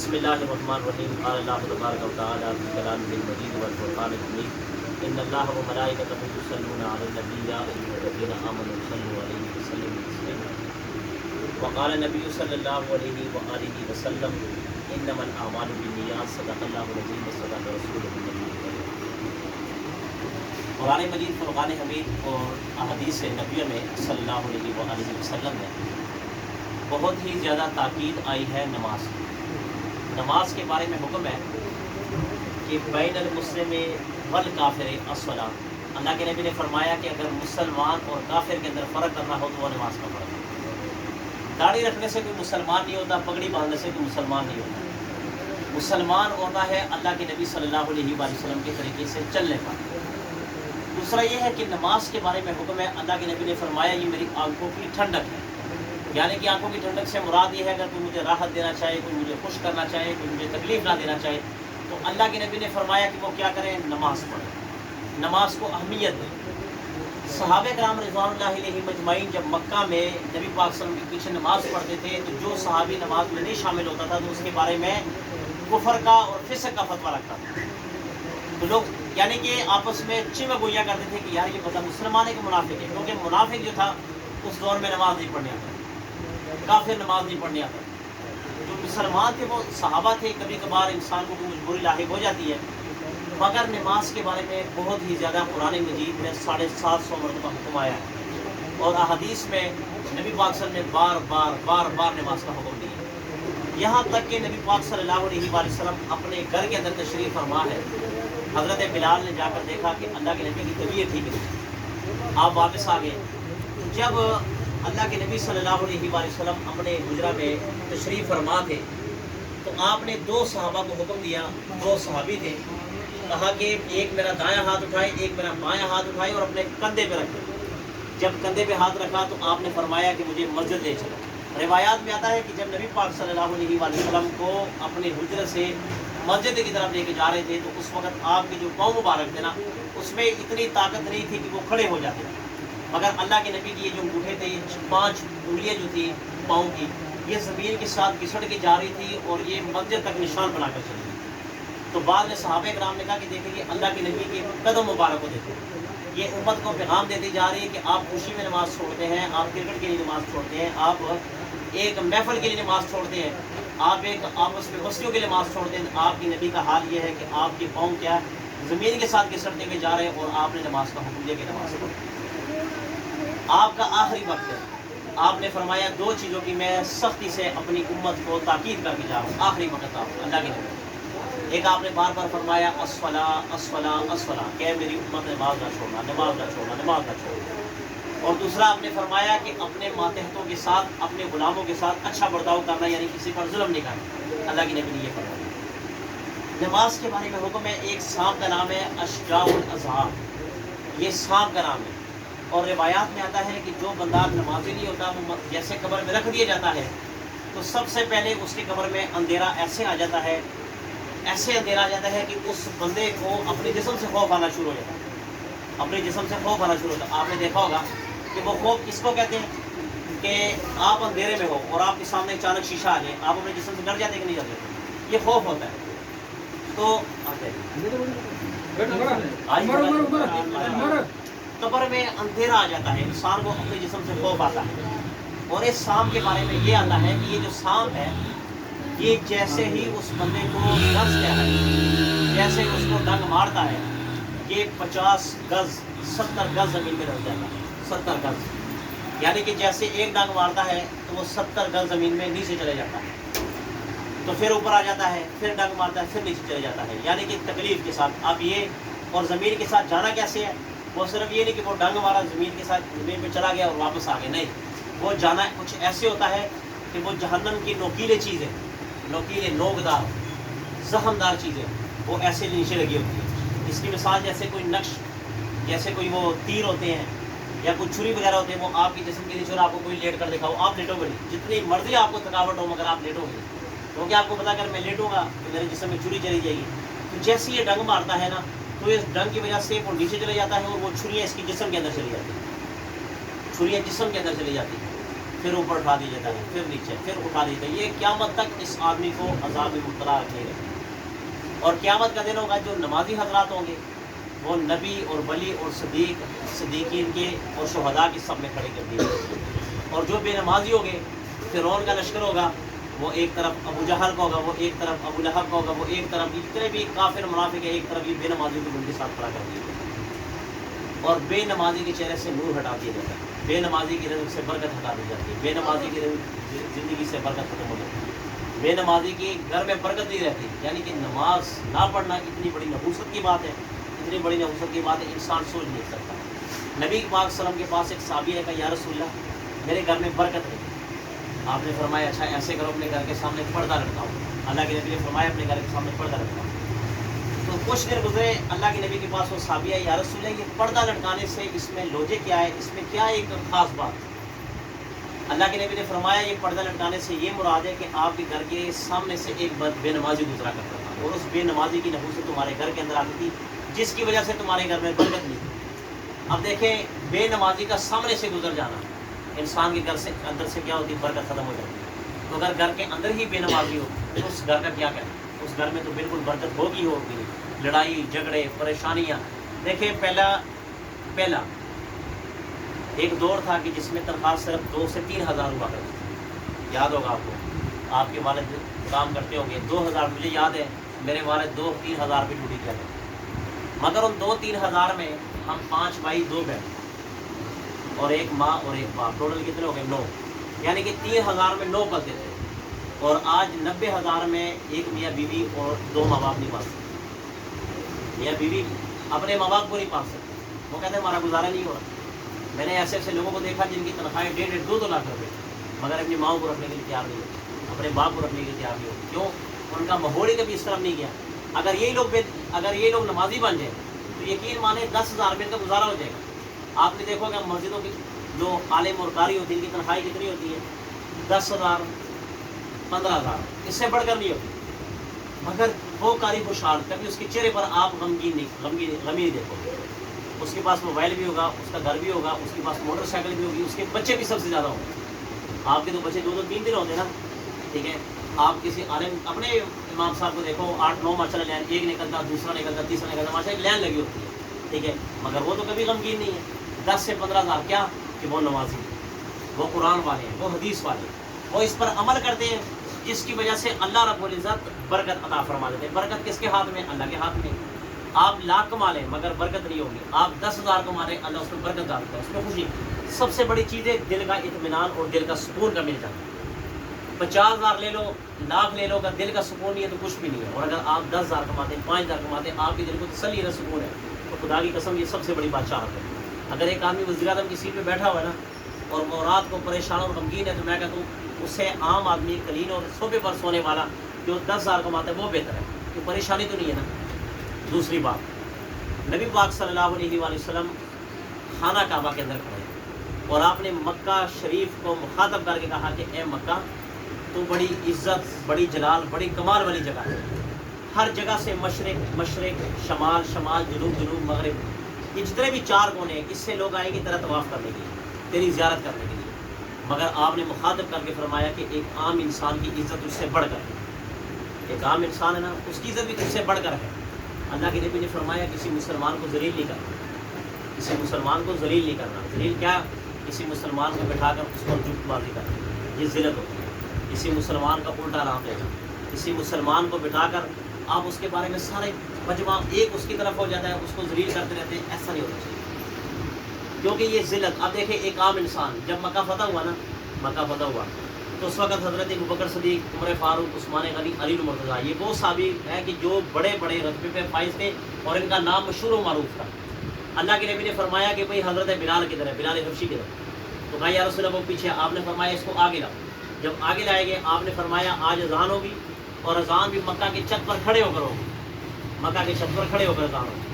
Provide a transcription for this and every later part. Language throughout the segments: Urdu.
بسم اللہ الرحمن الرحیم قال اللہ تبارک و تعالی فی کلامہ المجید والفرقان الحمید ان اللہ و ملائکتہ یصلون علی النبی یا ایھا الذین آمنوا صلوا علیہ وسلموا تسلیما وقال نبی صلی اللہ علیہ وآلہ وسلم انما الاعمال بالنیات صدق اللہ العظیم وصدق رسولہ النبی الکریم۔ قرآن مجید فرقان حمید اور احادیث نبویہ میں صلی اللہ علیہ وآلہ وسلم میں بہت ہی زیادہ تاکید آئی ہے نماز کی۔ نماز کے بارے میں حکم ہے کہ بین المسلم والکافر الصلاۃ۔ اللہ کے نبی نے فرمایا کہ اگر مسلمان اور کافر کے اندر فرق کرنا ہو تو وہ نماز کا فرق ہے۔ داڑھی رکھنے سے کوئی مسلمان نہیں ہوتا، پگڑی باندھنے سے کوئی مسلمان نہیں ہوتا۔ مسلمان ہوتا ہے اللہ کے نبی صلی اللہ علیہ وآلہ وسلم کے طریقے سے چلنے پر۔ دوسرا یہ ہے کہ نماز کے بارے میں حکم ہے، اللہ کے نبی نے فرمایا یہ میری آنکھوں کی ٹھنڈک ہے، یعنی کہ آنکھوں کی ٹھنڈک سے مراد یہ ہے اگر کوئی مجھے راحت دینا چاہے، کوئی مجھے خوش کرنا چاہے، کوئی مجھے تکلیف نہ دینا چاہے تو اللہ کے نبی نے فرمایا کہ وہ کیا کریں، نماز پڑھیں، نماز کو اہمیت دیں۔ صحابہ کرام رضوان اللہ علیہ مجمعین جب مکہ میں نبی پاک صلی اللہ علیہ وسلم کے پیچھے نماز پڑھتے تھے تو جو صحابی نماز میں نہیں شامل ہوتا تھا تو اس کے بارے میں کفر کا اور فسق کا فتویٰ لگتا تھا۔ تو لوگ یعنی کہ آپس میں چمہ گویا کرتے تھے کہ یار یہ پتہ مسلمان ہے کہ منافق ہے، کیونکہ منافق جو تھا اس دور میں نماز نہیں پڑھنے آتا، کافر نماز نہیں پڑھنے آتا۔ جو مسلمان تھے وہ صحابہ تھے، کبھی کبھار انسان کو کوئی مجبوری لاحق ہو جاتی ہے، مگر نماز کے بارے میں بہت ہی زیادہ قرآن مجید میں 750 مرتبہ حکم آیا ہے، اور احادیث میں نبی پاک صلی اللہ علیہ وسلم نے بار بار نماز کا حکم دیا ہے، یہاں تک کہ نبی پاک صلی اللہ علیہ وآلہ وسلم اپنے گھر کے اندر تشریف فرما ہے، حضرت بلال نے جا کر دیکھا کہ اللہ کے نبی کی طبیعت ٹھیک نہیں، آپ واپس آ گئے۔ جب اللہ کے نبی صلی اللہ علیہ وآلہ وسلم اپنے حجرہ میں تشریف فرما تھے تو آپ نے 2 صحابہ کو حکم دیا، 2 صحابی تھے، کہا کہ ایک میرا دایاں ہاتھ اٹھائے، ایک میرا بایاں ہاتھ اٹھائے اور اپنے کندھے پہ رکھے۔ جب کندھے پہ ہاتھ رکھا تو آپ نے فرمایا کہ مجھے مسجد لے چلو۔ روایات میں آتا ہے کہ جب نبی پاک صلی اللہ علیہ وآلہ وسلم کو اپنے حجرے سے مسجد کی طرف لے کے جا رہے تھے تو اس وقت آپ کے جو پاؤں مبارک تھے نا اس میں اتنی طاقت نہیں تھی کہ وہ کھڑے ہو جاتے، مگر اللہ کے نبی کی یہ جو انگوٹھے تھے، یہ 5 انگلیاں جو تھی پاؤں کی، یہ زمین کے ساتھ گھسڑ کے جا رہی تھی اور یہ مسجد تک نشان بنا کر چلی گئی۔ تو بعد میں صحابہ کرام نے کہا کہ دیکھیں یہ اللہ کے نبی کے قدم مبارک کو دیکھیں، یہ امت کو پیغام دیتی جا رہی ہے کہ آپ خوشی میں نماز چھوڑتے ہیں، آپ کرکٹ کے لیے نماز چھوڑتے ہیں، آپ ایک محفل کے لیے نماز چھوڑتے ہیں، آپ ایک آپس میں بستیوں کے لیے نماز چھوڑتے ہیں۔ آپ کی نبی کا حال یہ ہے کہ آپ کے پاؤں کیا زمین کے ساتھ گھسڑتے ہوئے جا رہے ہیں اور آپ نے نماز کا حکم دیا کہ نماز پڑھیں۔ آپ کا آخری وقت ہے، آپ نے فرمایا 2 چیزوں کی میں سختی سے اپنی امت کو تاکید کر کے جا رہا ہوں، آخری وقت آپ اللہ کے نبی۔ ایک آپ نے بار بار فرمایا الصلاۃ الصلاۃ الصلاۃ، کہ میری امت نماز نہ چھوڑنا، نماز نہ چھوڑنا، نماز نہ چھوڑنا۔ اور دوسرا آپ نے فرمایا کہ اپنے ماتحتوں کے ساتھ، اپنے غلاموں کے ساتھ اچھا برتاؤ کرنا، یعنی کسی پر ظلم نہیں کرنا، اللہ کے نبی نے یہ فرمایا۔ نماز کے بارے میں حکم ہے، ایک سانپ کا نام ہے اشجاع الازہار، یہ سانپ کا نام ہے، اور روایات میں آتا ہے کہ جو بندہ نمازی نہیں ہوتا وہ جیسے قبر میں رکھ دیا جاتا ہے تو سب سے پہلے اس کی قبر میں اندھیرا ایسے آ جاتا ہے، ایسے اندھیرا آ جاتا ہے کہ اس بندے کو اپنے جسم سے خوف آنا شروع ہو جاتا ہے، اپنے جسم سے خوف آنا شروع ہوتا ہے۔ آپ نے دیکھا ہوگا کہ وہ خوف کس کو کہتے ہیں کہ آپ اندھیرے میں ہو اور آپ کے سامنے اچانک شیشہ آ جائے، آپ اپنے جسم سے ڈر جاتے کہ نہیں ڈرتے، یہ خوف ہوتا ہے۔ تو قبر میں اندھیرا آ جاتا ہے، انسان کو اپنے جسم سے خوف آتا ہے۔ اور اس سانپ کے بارے میں یہ آتا ہے کہ یہ جو سانپ ہے یہ جیسے ہی اس بندے کو ڈستا ہے، جیسے اس کو ڈنگ مارتا ہے، یہ 50 گز 70 گز زمین میں ڈل جاتا ہے، 70 گز، یعنی کہ جیسے ایک ڈنگ مارتا ہے تو وہ 70 گز زمین میں نیچے چلے جاتا ہے، تو پھر اوپر آ جاتا ہے، پھر ڈنگ مارتا ہے، پھر نیچے چلے جاتا ہے، یعنی کہ تکلیف کے ساتھ۔ اب یہ اور زمین کے ساتھ جانا کیسے ہے، وہ صرف یہ نہیں کہ وہ ڈنگ مارا زمین کے ساتھ زمین پہ چلا گیا اور واپس آ گیا، نہیں، وہ جانا کچھ ایسے ہوتا ہے کہ وہ جہنم کی نوکیلے چیزیں، نوکیلے نوکدار زخمدار چیزیں وہ ایسے نیچے لگی ہوتی ہیں۔ اس کی مثال جیسے کوئی نقش، جیسے کوئی وہ تیر ہوتے ہیں یا کوئی چھری وغیرہ ہوتے ہیں، وہ آپ کے جسم کے نیچے اور آپ کو کوئی لیٹ کر دکھاؤ، آپ لیٹو گے نہیں، جتنی مرضی آپ کو تھکاوٹ ہو مگر آپ لیٹو گے، کیونکہ آپ کو پتا اگر میں لیٹوں گا تو میرے جسم میں چھری چلی جائے گی۔ تو جیسے یہ ڈنگ مارتا ہے نا تو اس ڈنگ کی وجہ سے وہ نیچے چلے جاتا ہے اور وہ چھریاں اس کی جسم کے اندر چلی جاتی ہیں، چھریاں جسم کے اندر چلی جاتی ہیں۔ پھر اوپر اٹھا دیا جاتا ہے، پھر نیچے، پھر اٹھا دیا جاتا ہے. یہ قیامت تک اس آدمی کو عذاب میں مبتلا رکھے گا. اور قیامت کا دن ہوگا جو نمازی حضرات ہوں گے وہ نبی اور ولی اور صدیقین کے اور شہداء کی سب میں کھڑے کر دیے گئے. اور جو بے نمازی ہوں گے، فرعون کا لشکر ہوگا، وہ ایک طرف ابو جہل کا ہوگا، وہ ایک طرف ابو لہب کا ہوگا، وہ ایک طرف جتنے بھی کافر منافق ہیں ایک طرف یہ بے نمازی کو ان کے ساتھ کھڑا کر دیا. اور بے نمازی کے چہرے سے نور ہٹا دیا جاتا ہے، بے نمازی کی رزق سے برکت ہٹا دی جاتی ہے، بے نمازی کی زندگی سے برکت ختم ہو جاتی ہے، بے نمازی کی گھر میں برکت نہیں رہتی. یعنی کہ نماز نہ پڑھنا اتنی بڑی نحوست کی بات ہے، اتنی بڑی نحوست کی بات ہے انسان سوچ نہیں سکتا. نبی پاک صلی اللہ علیہ وسلم کے پاس ایک صحابی نے کہا یا رسول اللہ میرے گھر میں برکت نہیں. آپ نے فرمایا اچھا ایسے کرو اپنے گھر کے سامنے پردہ لٹکاؤ. اللہ کے نبی نے فرمایا اپنے گھر کے سامنے پردہ لٹکاؤ. تو کچھ دن گزرے، اللہ کے نبی کے پاس وہ صحابی ہے یا رسول اللہ یہ پردہ لٹکانے سے اس میں لوجے کیا ہے، اس میں کیا ایک خاص بات. اللہ کے نبی نے فرمایا یہ پردہ لٹکانے سے یہ مراد ہے کہ آپ کے گھر کے سامنے سے ایک بے نمازی گزرا کرتا تھا اور اس بے نمازی کی نحوست تمہارے گھر کے اندر آتی تھی جس کی وجہ سے تمہارے گھر میں برکت نہیں تھی. اب دیکھیں بے نمازی کا سامنے سے گزر جانا انسان کے گھر سے اندر سے کیا ہوتی ہے، برکت ختم ہو جاتی ہے. تو اگر گھر کے اندر ہی بے نمازی ہو تو اس گھر کا کیا کریں، اس گھر میں تو بالکل برکت ہوگی ہوگی. لڑائی جھگڑے پریشانیاں. دیکھیں پہلا ایک دور تھا کہ جس میں تنخواہ صرف 2 سے 3 ہزار ہوا کرتی تھی. یاد ہوگا آپ کو، آپ کے والد کام کرتے ہوں گے. 2000 مجھے یاد ہے میرے والد 2-3 ہزار پہ ڈیوٹی کیا کرتے. مگر ان 2-3 ہزار میں ہم 5 بھائی 2 بہن اور ایک ماں اور ایک باپ، ٹوٹل کتنے ہو گئے 9. یعنی کہ 3 ہزار میں 9 پلتے تھے. اور آج 90 ہزار میں ایک میاں بیوی اور 2 ماں باپ نہیں پال سکتے. میاں بیوی اپنے ماں باپ کو نہیں پال سکتے، وہ کہتے ہیں ہمارا گزارا نہیں ہو رہا. میں نے ایسے لوگوں کو دیکھا جن کی تنخواہیں 1.5-2 لاکھ روپے مگر اپنی ماؤں کو رکھنے کے لیے تیار نہیں ہوتے، اپنے باپ کو رکھنے کے لیے تیار نہیں ہوتے. کیوں؟ ان کا ماحول ہی کبھی اس طرف نہیں گیا. اگر یہ لوگ نمازی بن جائیں تو یقین مانے 10,000 میں ان کا گزارا ہو جائے گا. آپ نے دیکھو کہ مسجدوں کی جو عالم اور قاری ہوتی ہے ان کی تنخواہیں کتنی ہوتی ہے؟ 10,000 15,000، اس سے بڑھ کر نہیں ہوتی. مگر وہ قاری خوشحال، کبھی اس کے چہرے پر آپ غمی نہیں دیکھو گے. اس کے پاس موبائل بھی ہوگا، اس کا گھر بھی ہوگا، اس کے پاس موٹر سائیکل بھی ہوگی، اس کے بچے بھی سب سے زیادہ ہوں گے. آپ کے تو بچے 2-3 دن ہوتے ہیں نا، ٹھیک ہے. آپ کسی عالم اپنے امام صاحب کو دیکھو 8-9 ماشاء اللہ لین، ایک نکلتا دوسرا نکلتا تیسرا نکلتا، ماشاء اللہ لین لگی ہوتی ہے، ٹھیک ہے. مگر وہ تو کبھی غمگین نہیں ہے. 10 سے 15,000 کیا کہ وہ نمازی ہیں، وہ قرآن والے ہیں، وہ حدیث والے ہیں، وہ اس پر عمل کرتے ہیں جس کی وجہ سے اللہ رب العزت برکت عطا فرما دیتے ہیں. برکت کس کے ہاتھ میں؟ اللہ کے ہاتھ میں. آپ لاکھ کما لیں مگر برکت نہیں ہوگی. آپ 10,000 کما لیں اللہ اس میں برکت ڈالتا ہے، اس میں خوشی. سب سے بڑی چیز ہے دل کا اطمینان اور دل کا سکون کا مل جانا. 50,000 لے لو، لاکھ لے لو، اگر دل کا سکون نہیں ہے تو کچھ بھی نہیں ہے. اور اگر آپ 10,000 کماتے ہیں، 5,000 کماتے ہیں، آپ کے دل کو تسلی ہے، سکون ہے، تو خدا کی قسم یہ سب سے بڑی بادشاہت ہے. اگر ایک آدمی وزیر اعظم کی سیٹ پہ بیٹھا ہوا ہے نا اور رات کو پریشان اور غمگین ہے تو میں کہتا ہوں اس سے عام آدمی قلین اور صوبے پر سونے والا جو 10,000 کماتا ہے وہ بہتر ہے، کہ پریشانی تو نہیں ہے نا. دوسری بات، نبی پاک صلی اللہ علیہ وآلہ وسلم خانہ کعبہ کے اندر کھڑے ہیں اور آپ نے مکہ شریف کو مخاطب کر کے کہا کہ اے مکہ تو بڑی عزت، بڑی جلال، بڑی کمال والی جگہ ہے. ہر جگہ سے مشرق شمال جنوب مغرب، یہ جتنے بھی 4 کونے ہیں اس سے لوگ آئیں گے تیرا طواف کرنے کے لیے، تیری زیارت کرنے کے لیے. مگر آپ نے مخاطب کر کے فرمایا کہ ایک عام انسان کی عزت اس سے بڑھ کر ہے. ایک عام انسان ہے نا، اس کی عزت بھی تجھ سے بڑھ کر ہے. اللہ کے نبی نے فرمایا کسی مسلمان کو ذلیل نہیں کرنا، کسی مسلمان کو ذلیل نہیں کرنا. ذلیل کیا؟ کسی مسلمان کو بٹھا کر اس پر جھوٹ بازی کرنا، یہ ذلت ہوتی ہے. کسی مسلمان کا الٹا نام لینا، کسی مسلمان کو بٹھا کر آپ اس کے بارے میں سارے مجمع ایک اس کی طرف ہو جاتا ہے، اس کو ذلیل کرتے رہتے ہیں. ایسا نہیں ہونا چاہیے کیونکہ یہ ذلت. اب دیکھیں ایک عام انسان جب مکہ فتح ہوا نا، مکہ فتح ہوا تو اس وقت حضرت ابوبکر صدیق، عمر فاروق، عثمان غنی، علی المرتضیٰ، یہ وہ صحابی ہیں کہ جو بڑے بڑے رتبے پہ فائز تھے اور ان کا نام مشہور و معروف تھا. اللہ کے نبی نے فرمایا کہ بھئی حضرت بلال کدھر ہے، بلال حبشی کدھر. تو کہا یا رسول اللہ وہ پیچھے. آپ نے فرمایا اس کو آگے لاؤ. جب آگے لائے گئے آپ نے فرمایا آج اذان ہوگی اور اذان بھی مکہ کی چھت پر کھڑے ہو کر ہوگی، مکہ کی چھت پر کھڑے ہو کر اذان ہوگی.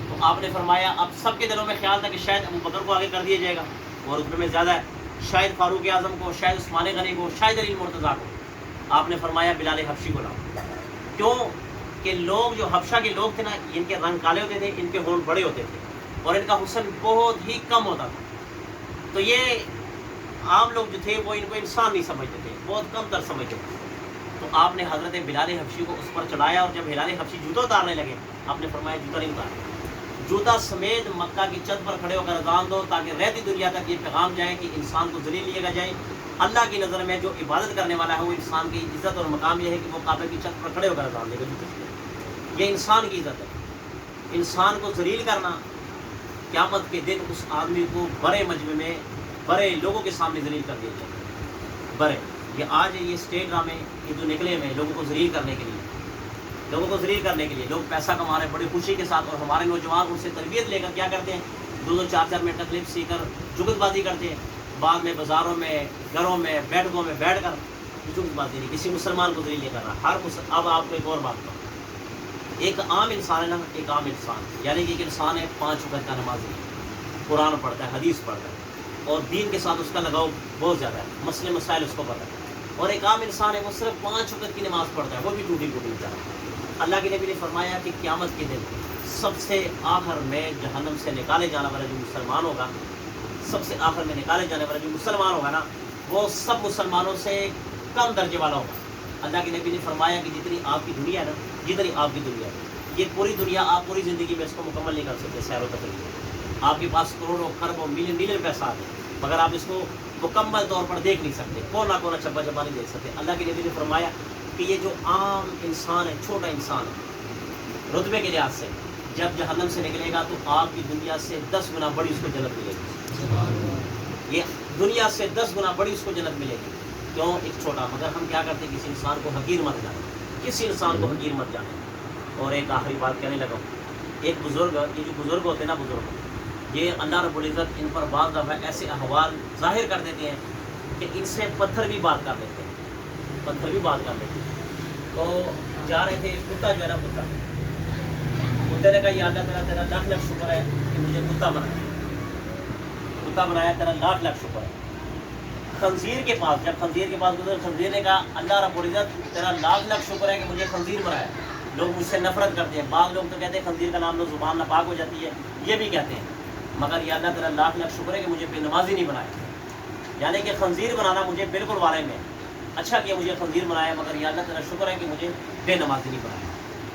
تو آپ نے فرمایا اب سب کے دلوں میں خیال تھا کہ شاید ابو بکر کو آگے کر دیا جائے گا اور رتبے میں زیادہ ہے، شاید فاروق اعظم کو، شاید عثمان غنی کو، شاید علی المرتضیٰ کو. آپ نے فرمایا بلال حبشی کو لاؤ. کیوں کہ لوگ جو حبشہ کے لوگ تھے نا، ان کے رنگ کالے ہوتے تھے، ان کے ہونٹ بڑے ہوتے تھے اور ان کا حسن بہت ہی کم ہوتا تھا. تو یہ عام لوگ جو تھے وہ ان کو انسان نہیں سمجھتے تھے، بہت کم تر سمجھتے تھے. تو آپ نے حضرت بلال حبشی کو اس پر چڑھایا، اور جب بلال حبشی جوتا اتارنے لگے آپ نے فرمایا جوتا نہیں اتارنا، جوتا سمیت مکہ کی چھت پر کھڑے ہو کر اذان دو تاکہ رہتی دنیا تک یہ پیغام جائے کہ انسان کو ذلیل لیا جائے. اللہ کی نظر میں جو عبادت کرنے والا ہے وہ انسان کی عزت اور مقام یہ ہے کہ وہ کعبے کی چھت پر کھڑے ہو کر اذان دے گا. یہ انسان کی عزت ہے. انسان کو ذلیل کرنا قیامت کے دن اس آدمی کو بڑے مجمع میں بڑے لوگوں کے سامنے ذلیل کر دیا جائے. بڑے یہ آج یہ اسٹیٹ ڈرامے یہ جو نکلے ہوئے لوگوں کو ذلیل کرنے کے لیے، لوگوں کو ذلیل کرنے کے لیے لوگ پیسہ کما رہے ہیں بڑی خوشی کے ساتھ، اور ہمارے نوجوان ان سے تربیت لے کر کیا کرتے ہیں 2-4 منٹ کا کلپ سیکھ کر جگت بازی کرتے ہیں. بعد میں بازاروں میں، گھروں میں، بیٹھکوں میں بیٹھ کر جگت بازی نہیں. کسی مسلمان کو ذلیل نہیں کرنا. اب آپ کو ایک اور بات کروں، ایک عام انسان ہے نا، ایک عام انسان یعنی کہ ایک انسان ہے 5 وقت کا نمازی، قرآن پڑھتا ہے، حدیث پڑھتا ہے، اور دین کے ساتھ اس کا لگاؤ بہت زیادہ ہے، مسئلے مسائل اس کو پتہ ہے. اور ایک عام انسان ہے وہ صرف 5 وقت کی نماز پڑھتا ہے، وہ بھی ٹوٹی ٹوٹی جا رہا ہے. اللہ کے نبی نے فرمایا کہ قیامت کے دن سب سے آخر میں جہنم سے نکالے جانے والا جو مسلمان ہوگا، سب سے آخر میں نکالے جانے والا جو مسلمان ہوگا نا، وہ سب مسلمانوں سے کم درجے والا ہوگا. اللہ کے نبی نے فرمایا کہ جتنی آپ کی دنیا ہے نا، جتنی آپ کی دنیا ہے، یہ پوری دنیا آپ پوری زندگی میں اس کو مکمل نہیں کر سکتے. سیر و تفریح آپ کے پاس کروڑوں کھربوں ملین پیسہ آتے ہیں، مگر آپ اس کو مکمل طور پر دیکھ نہیں سکتے، کونا کونا چپا چپا نہیں دیکھ سکتے. اللہ کے نبی نے فرمایا کہ یہ جو عام انسان ہے، چھوٹا انسان ہے رتبے کے لحاظ سے، جب جہنم سے نکلے گا تو آپ کی دنیا سے 10 گنا بڑی اس کو جنت ملے گی. یہ دنیا سے 10 گنا بڑی اس کو جنت ملے گی. کیوں؟ ایک چھوٹا. مگر ہم کیا کرتے ہیں، کسی انسان کو حقیر مت جانے، کسی انسان کو حقیر مت جانے. اور ایک آخری بات کہنے لگا، ایک بزرگ، یہ جو بزرگ ہوتے ہیں نا، بزرگ، یہ اللہ رب العزت ان پر بعض دفعہ ایسے احوال ظاہر کر دیتے ہیں کہ ان سے پتھر بھی بات کر لیتے ہیں، پتھر بھی بات کر لیتے ہیں. تو جا رہے تھے، کتا جو ہے نا، کتے نے کہا یا اللہ تیرا لاکھ لاکھ شکر ہے کہ مجھے کتا بنایا، تیرا لاکھ لاکھ شکر ہے. خنزیر کے پاس، جب خنزیر کے پاس گزرے، خنزیر نے کہا اللہ رب العزت تیرا لاکھ لاکھ شکر ہے کہ مجھے خنزیر بنایا. لوگ مجھ سے نفرت کرتے ہیں، بعض لوگ تو کہتے ہیں خنزیر کا نام لو زبان ناپاک ہو جاتی ہے، یہ بھی کہتے ہیں. مگر یا اللہ تیرا لاکھ لاکھ شکر ہے کہ مجھے بے نمازی نہیں بنایا. یعنی کہ خنزیر بنانا مجھے بالکل وارے میں اچھا کیا مجھے خنزیر بنایا، مگر یا اللہ تیرا شکر ہے کہ مجھے بے نمازی نہیں بنایا.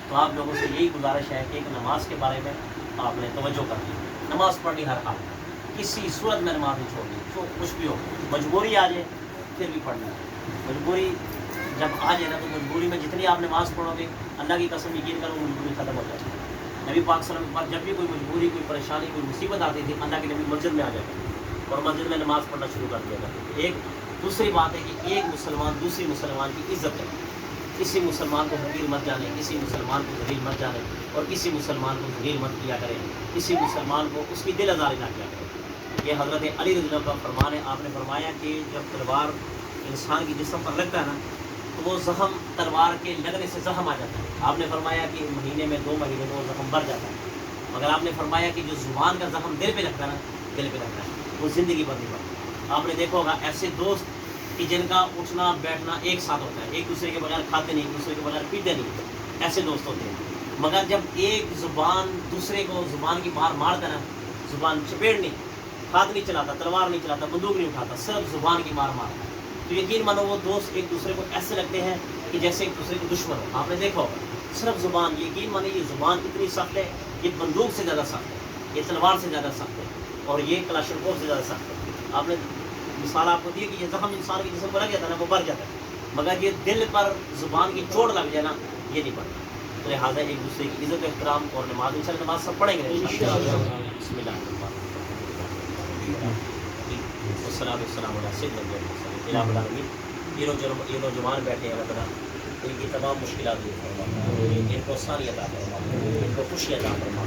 تو آپ لوگوں سے یہی گزارش ہے کہ ایک نماز کے بارے میں آپ نے توجہ کرنی، نماز پڑھنی ہر حال میں، کسی صورت میں نماز نہیں چھوڑنی. جو کچھ بھی ہو، مجبوری آ جائے پھر بھی پڑھنا ہے. مجبوری جب آ جائے نا تو مجبوری میں جتنی آپ نماز پڑھو گے، اللہ کی قسم یقین کرو مجبوری ختم ہو جائے گی. نبی پاک صلی اللہ علیہ وسلم پر جب بھی کوئی مجبوری، کوئی پریشانی، کوئی مصیبت آتی تھی، اللہ کے نبی مسجد میں آ جاتے اور مسجد میں نماز پڑھنا شروع کر دیا کرتے. ایک دوسری بات ہے کہ ایک مسلمان دوسری مسلمان کی عزت کرے، کسی مسلمان کو حقیر مت جانے، کسی مسلمان کو ذلیل مت جانے، اور کسی مسلمان کو ذلیل مت کیا کرے، کسی مسلمان کو اس کی دل آزاری نہ کیا کرے. یہ حضرت علی رضی اللہ عنہ کا فرمان ہے. آپ نے فرمایا کہ جب تلوار انسان کی جسم پر لگتا ہے نا تو وہ زخم تلوار کے لگنے سے زخم آ جاتا ہے. آپ نے فرمایا کہ مہینے میں 2 مہینے میں وہ زخم بڑھ جاتا ہے. مگر آپ نے فرمایا کہ جو زبان کا زخم دل پہ لگتا ہے نا، دل پہ لگتا ہے، وہ زندگی بھر نہیں بڑھتا. آپ نے دیکھا ہوگا ایسے دوست کہ جن کا اٹھنا بیٹھنا ایک ساتھ ہوتا ہے، ایک دوسرے کے بغیر کھاتے نہیں، ایک دوسرے کے بغیر پیتے نہیں، ایسے دوست ہوتے ہیں. مگر جب ایک زبان دوسرے کو زبان کی باہر مارتا نا، زبان چپیڑ نہیں، ہاتھ نہیں چلاتا، تلوار نہیں چلاتا، بندوق نہیں اٹھاتا، صرف زبان کی مار مارتا ہے، تو یقین مانو وہ دوست ایک دوسرے کو ایسے لگتے ہیں کہ جیسے ایک دوسرے کو دشمن ہو. آپ نے دیکھا ہوگا صرف زبان، یقین مانو یہ زبان اتنی سخت ہے، یہ بندوق سے زیادہ سخت ہے، یہ تلوار سے زیادہ سخت ہے، اور یہ کلاشنکوف سے زیادہ سخت ہے. آپ نے مثال آپ کو دی کہ یہ زخم انسان کے جسم پر لگ جاتا ہے نا، وہ بڑھ جاتا ہے، مگر یہ دل پر زبان کی چوٹ لگ جائے نا، یہ نہیں بڑھتا. تو لہٰذا ایک دوسرے کی عزت و احترام اور نماز، انشاءاللہ نماز سب پڑھیں گے انشاءاللہ. بسم اللہ الرحمن الرحیم، والصلاۃ والسلام علی سیدنا محمد رب العالمین. یہ نوجوان بیٹھے ہیں، اللہ تعالیٰ ان کی تمام مشکلات دور فرما، ان کو آسانی عطا فرما، ان کو خوشی عطا فرما،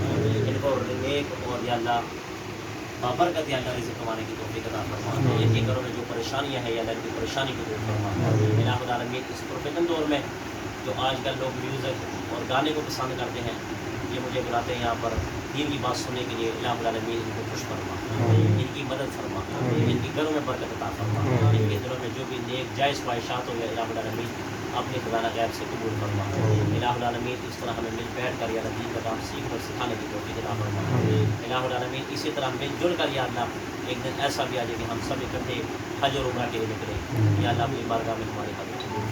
ان کو نیک اور یا اللہ برکت یا اللہ رزق کمانے کی توفیق عطا فرما. ان کے گھروں میں جو پریشانیاں ہیں یا اللہ ان کی پریشانی کو دور فرما. الہ العالمین اس پروفیشن دور میں جو آج کل لوگ میوزک اور گانے کو پسند کرتے ہیں، یہ مجھے بلاتے ہیں یہاں پر دین کی بات سننے کے لیے. الہ العالمین ان کو خوش فرما، ان کی مدد فرما، ان کے گھروں میں برکت عطا فرما، ان کے دلوں میں جو بھی نیک جائز خواہشات ہو یا الہ العالمین اپنی خزانہ غیب سے قبول فرما۔ الہ العالمین اس طرح ہمیں مل بیٹھ کر یا اللہ دین کا کام سیکھنے اور سکھانے کی توفیق عطا فرما۔ الہ العالمین اسی طرح مل جل کر یا اللہ ایک دن ایسا بھی آ جائے کہ ہم سب اکٹھے حج اور عمرہ کے لیے نکلے، یا اللہ اپنی بارگاہ میں ہماری حاضری قبول